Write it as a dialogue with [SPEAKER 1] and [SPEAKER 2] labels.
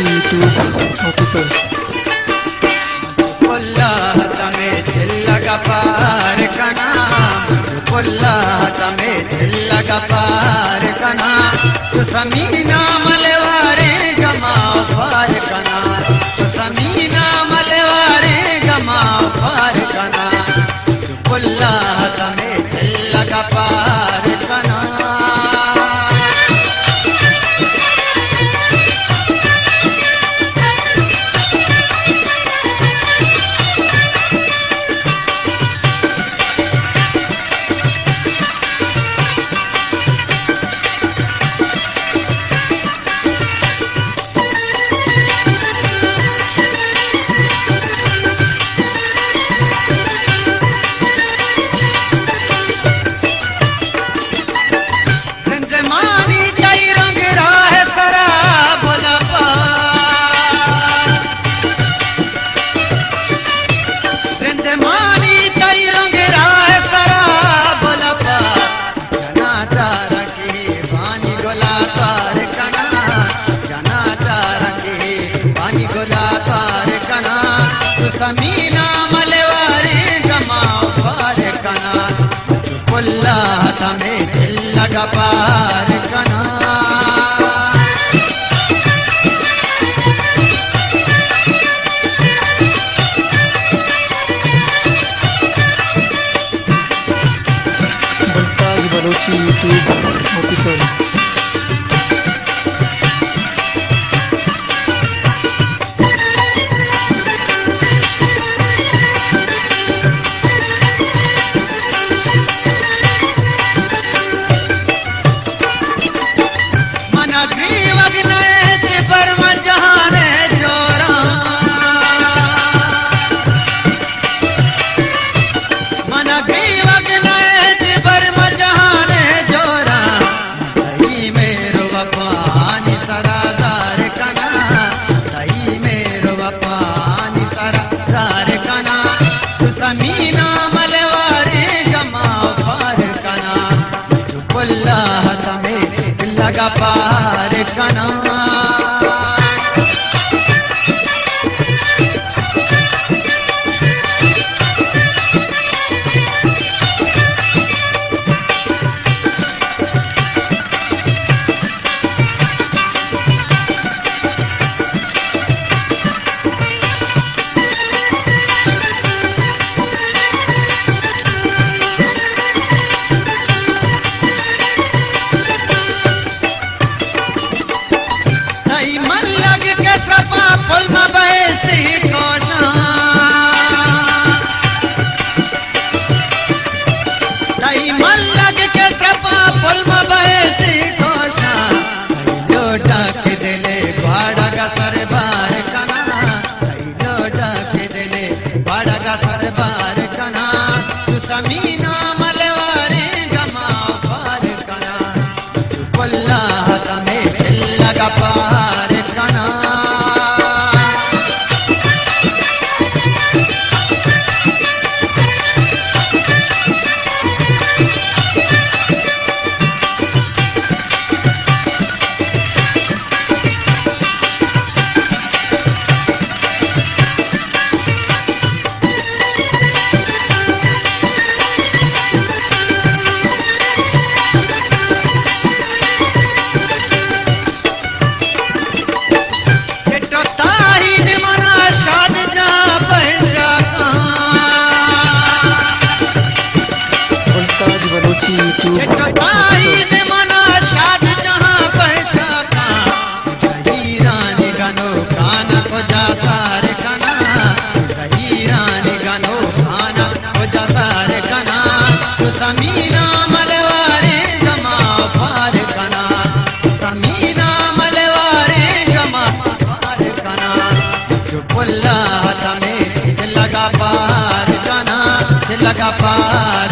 [SPEAKER 1] Balochi YouTube official.
[SPEAKER 2] में दिल लगा पार कना, में दिल लगा पार कना, तो समीना मलवारे गमाओ पार कना, तो समीना मलवारे गमाओ पार कना, में दिल लगा पार कना। समीना मलवारे गमाओ पार कना, में दिल लगा पार कना।
[SPEAKER 1] Balochi YouTube official. समीना मलवारे गमाओ पार कना, में लगा पार कना। समीना मलवारे गमाओ पार कना, में दिल लगा पार कना। समीना मलवारे गमाओ पार कना, समीना मलवारे गमाओ पार कना, में लगा पार कना, लगा पार